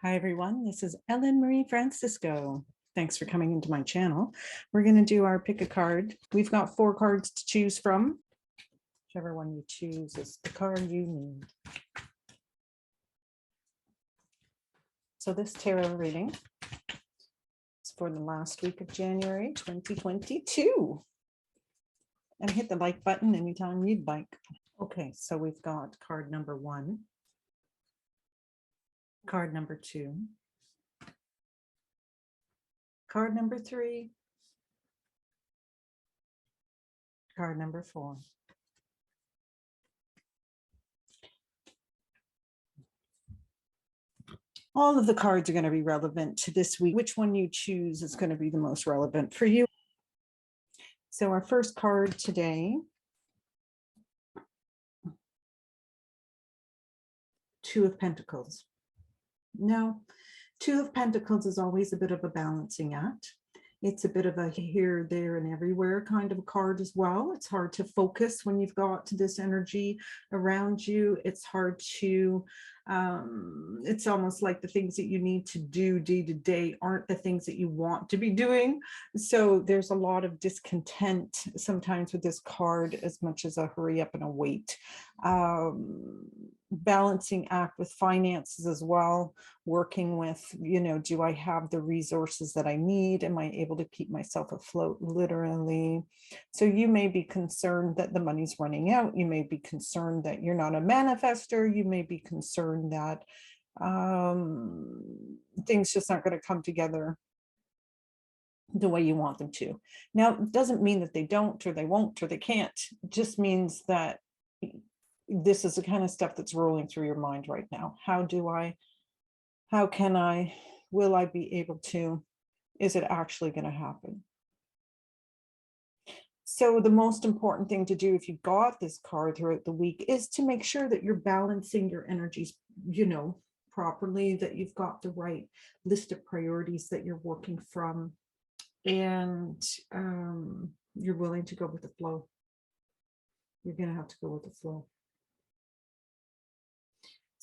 Hi, everyone. This is Ellen Marie Francisco. Thanks for coming into my channel. We're going to do our pick a card. We've got 4 cards to choose from. Whichever one you choose is the card you need. So this tarot reading is for the last week of January 2022. And hit the like button anytime you'd like. Okay, so we've got card number 1, card number 2, card number 3, card number 4. All of the cards are going to be relevant to this week. Which one you choose is going to be the most relevant for you. So our first card today, 2 of Pentacles. Now, 2 of Pentacles is always a bit of a balancing act. It's a bit of a here, there, and everywhere kind of a card as well. It's hard to focus when you've got this energy around you. It's hard to, it's almost like the things that you need to do day to day aren't the things that you want to be doing. So there's a lot of discontent sometimes with this card, as much as a hurry up and a wait. Balancing act with finances as well, working with, do I have the resources that I need? Am I able to keep myself afloat, literally? So you may be concerned that the money's running out. You may be concerned that you're not a manifester. You may be concerned that things just aren't going to come together the way you want them to. Now, it doesn't mean that they don't, or they won't, or they can't. It just means that this is the kind of stuff that's rolling through your mind right now. How can I, will I be able to, is it actually going to happen? So the most important thing to do if you got this card throughout the week is to make sure that you're balancing your energies, properly, that you've got the right list of priorities that you're working from, and you're willing to go with the flow. You're going to have to go with the flow.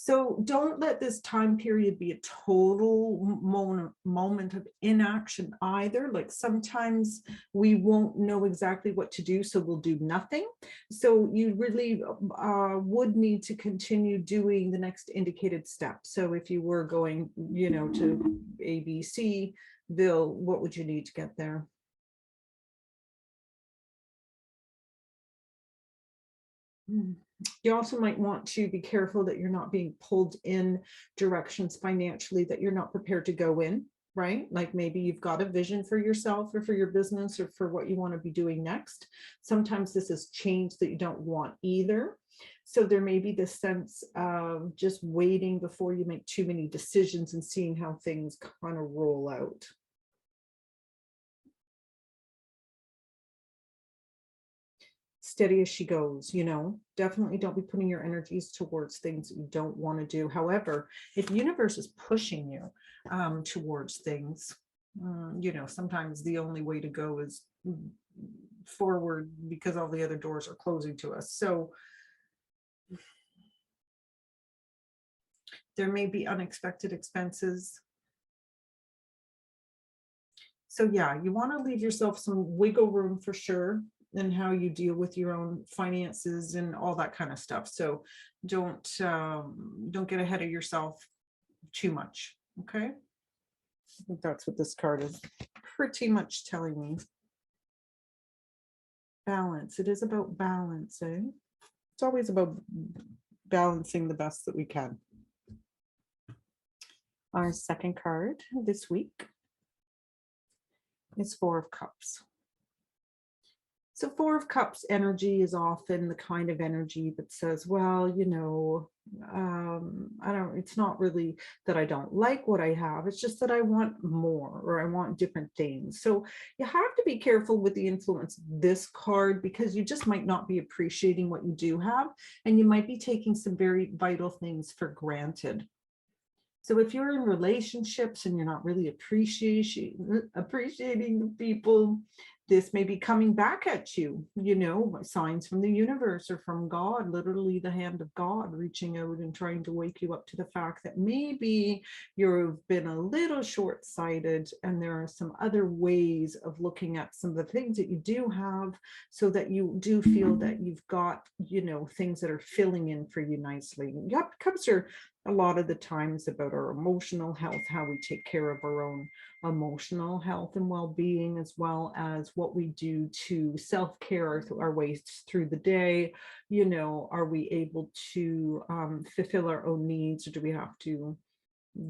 So don't let this time period be a total moment of inaction either. Like sometimes we won't know exactly what to do, so we'll do nothing. So you really would need to continue doing the next indicated step. So if you were going, to ABCville, what would you need to get there? You also might want to be careful that you're not being pulled in directions financially that you're not prepared to go in, right? Like maybe you've got a vision for yourself or for your business or for what you want to be doing next. Sometimes this is change that you don't want either. So there may be this sense of just waiting before you make too many decisions and seeing how things kind of roll out. Steady as she goes, definitely don't be putting your energies towards things that you don't want to do. However, if the universe is pushing you towards things, sometimes the only way to go is forward because all the other doors are closing to us. So there may be unexpected expenses. So yeah, you want to leave yourself some wiggle room for sure and how you deal with your own finances and all that kind of stuff. So don't get ahead of yourself too much. Okay. I think that's what this card is pretty much telling me. Balance. It is about balance, eh? It's always about balancing the best that we can. Our second card this week is 4 of Cups. So 4 of Cups energy is often the kind of energy that says, well, it's not really that I don't like what I have. It's just that I want more, or I want different things. So you have to be careful with the influence of this card, because you just might not be appreciating what you do have, and you might be taking some very vital things for granted. So if you're in relationships and you're not really appreciating the people, this may be coming back at you, signs from the universe or from God, literally the hand of God reaching out and trying to wake you up to the fact that maybe you've been a little short-sighted and there are some other ways of looking at some of the things that you do have, so that you do feel that you've got, things that are filling in for you nicely. Yep, comes here a lot of the times about our emotional health, how we take care of our own emotional health and well-being, as well as what we do to self-care our ways through the day. Are we able to fulfill our own needs, or do we have to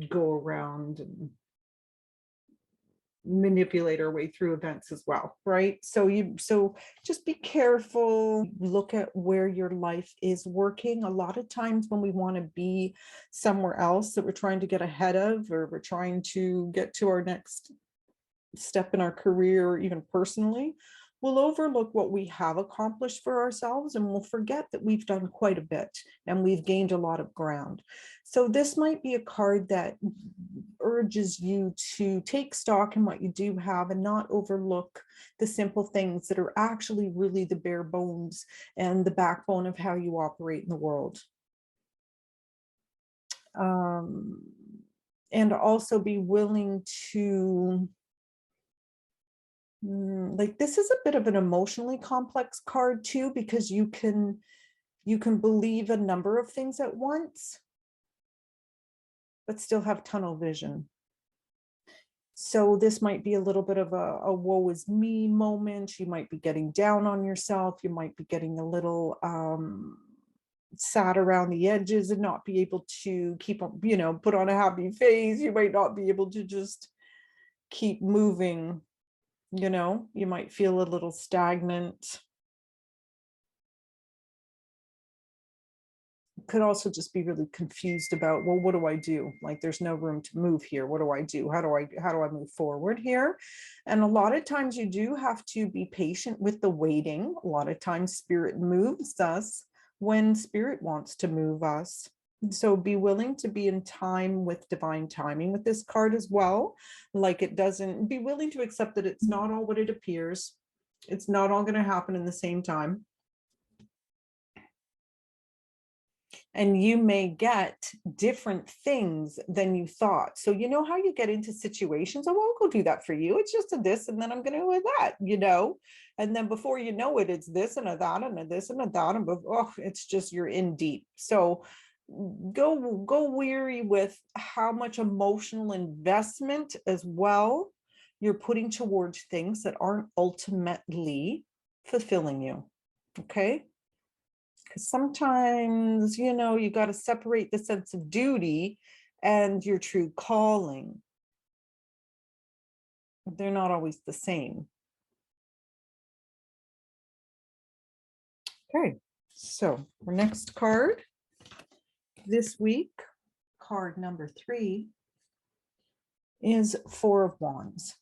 go around and manipulate our way through events as well, right? So just be careful, look at where your life is working. A lot of times when we want to be somewhere else that we're trying to get ahead of, or we're trying to get to our next step in our career, or even personally, we'll overlook what we have accomplished for ourselves, and we'll forget that we've done quite a bit and we've gained a lot of ground. So this might be a card that urges you to take stock in what you do have and not overlook the simple things that are actually really the bare bones and the backbone of how you operate in the world. And also be willing to, like, this is a bit of an emotionally complex card too, because you can believe a number of things at once, but still have tunnel vision. So this might be a little bit of a woe is me moment. You might be getting down on yourself. You might be getting a little sad around the edges and not be able to keep up, put on a happy face. You might not be able to just keep moving. You might feel a little stagnant. Could also just be really confused about, well, what do I do? Like, there's no room to move here. What do I do? How do I move forward here? And a lot of times you do have to be patient with the waiting. A lot of times spirit moves us when spirit wants to move us. So be willing to be in time with divine timing with this card as well. Like, it doesn't, be willing to accept that it's not all what it appears. It's not all going to happen in the same time. And you may get different things than you thought. So you know how you get into situations, oh, well, I'll go do that for you. It's just a this, and then I'm going to do that, and then before you know it, it's this and a that and a this and a that, and it's just, you're in deep. So go weary with how much emotional investment as well you're putting towards things that aren't ultimately fulfilling you. Okay. Because sometimes, you got to separate the sense of duty and your true calling. They're not always the same. Okay, so our next card this week, card number 3, is Four of Wands.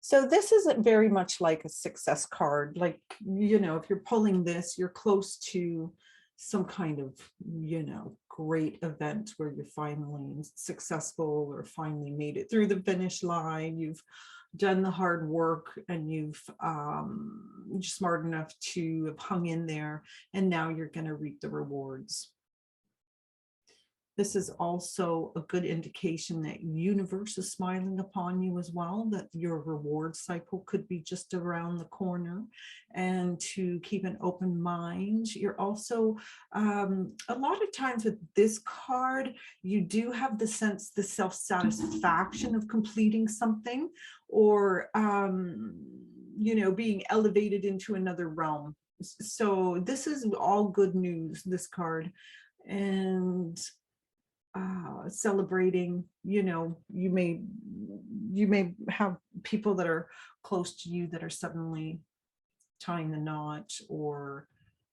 So this isn't very much like a success card. Like, if you're pulling this, you're close to some kind of, great event where you're finally successful or finally made it through the finish line. You've done the hard work and you're smart enough to have hung in there, and now you're going to reap the rewards. This is also a good indication that universe is smiling upon you as well, that your reward cycle could be just around the corner, and to keep an open mind. You're also, a lot of times with this card, you do have the sense, the self-satisfaction of completing something, or, being elevated into another realm. So this is all good news, this card. And celebrating, you may have people that are close to you that are suddenly tying the knot, or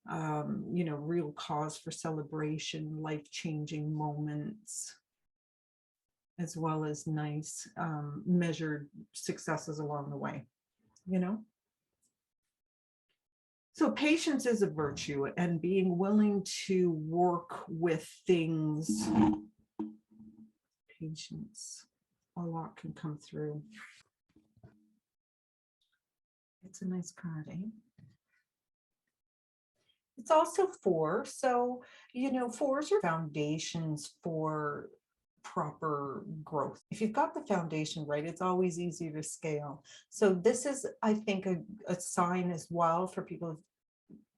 real cause for celebration, life-changing moments, as well as nice measured successes along the way. So patience is a virtue, and being willing to work with things. Patience, a lot can come through. It's a nice card, eh? It's also 4. So, you know, 4s are foundations for proper growth. If you've got the foundation right, it's always easier to scale. So this is, I think, a sign as well for people who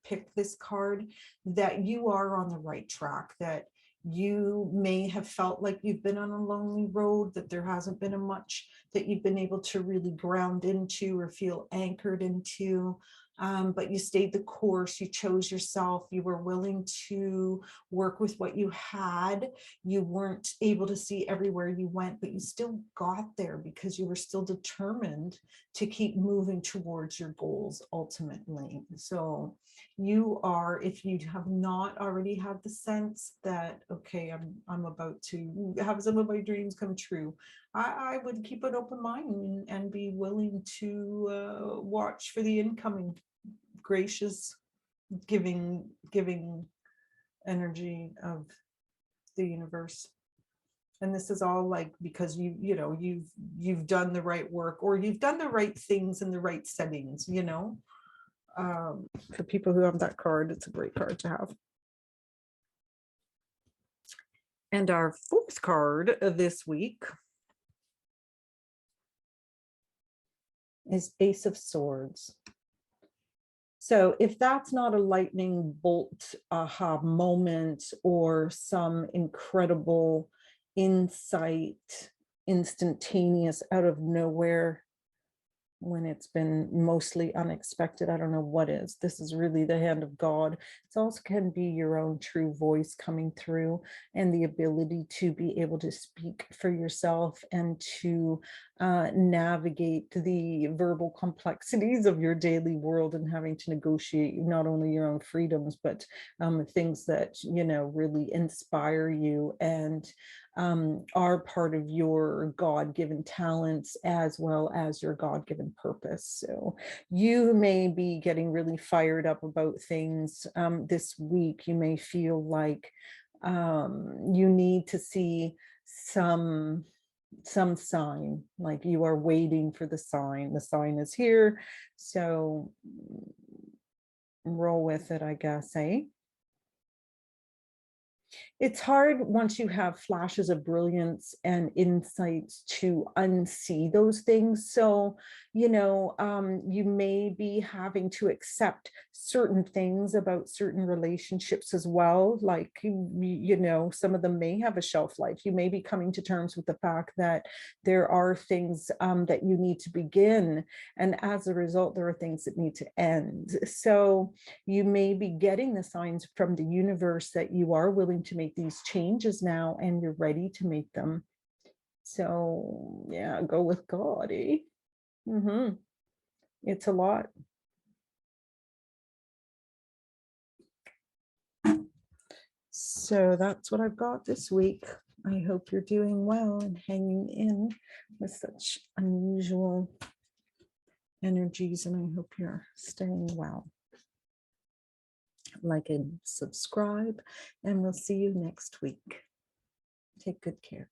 pick this card that you are on the right track, that you may have felt like you've been on a lonely road, that there hasn't been a much that you've been able to really ground into or feel anchored into. But you stayed the course, you chose yourself, you were willing to work with what you had. You weren't able to see everywhere you went, but you still got there because you were still determined to keep moving towards your goals ultimately. So you are, if you have not already had the sense that, okay, I'm about to have some of my dreams come true, I would keep an open mind and be willing to watch for the incoming gracious giving energy of the universe. And this is all like because you've done the right work, or you've done the right things in the right settings, you know. For people who have that card, it's a great card to have. And our 4th card of this week is Ace of Swords. So if that's not a lightning bolt aha moment or some incredible insight, instantaneous out of nowhere, when it's been mostly unexpected, I don't know what is. This is really the hand of God. It also can be your own true voice coming through, and the ability to be able to speak for yourself and to navigate the verbal complexities of your daily world, and having to negotiate not only your own freedoms, but things that, you know, really inspire you and are part of your God-given talents as well as your God-given purpose. So you may be getting really fired up about things this week. You may feel like you need to see some sign, like you are waiting for the sign. The sign is here, so roll with it, I guess, eh? It's hard once you have flashes of brilliance and insights to unsee those things. So, you know, you may be having to accept certain things about certain relationships as well. Like, you know, some of them may have a shelf life. You may be coming to terms with the fact that there are things that you need to begin. And as a result, there are things that need to end. So you may be getting the signs from the universe that you are willing to make these changes now and you're ready to make them. So yeah, go with God, eh? It's a lot. So that's what I've got this week. I hope you're doing well and hanging in with such unusual energies, and I hope you're staying well. Like and subscribe, and we'll see you next week. Take good care.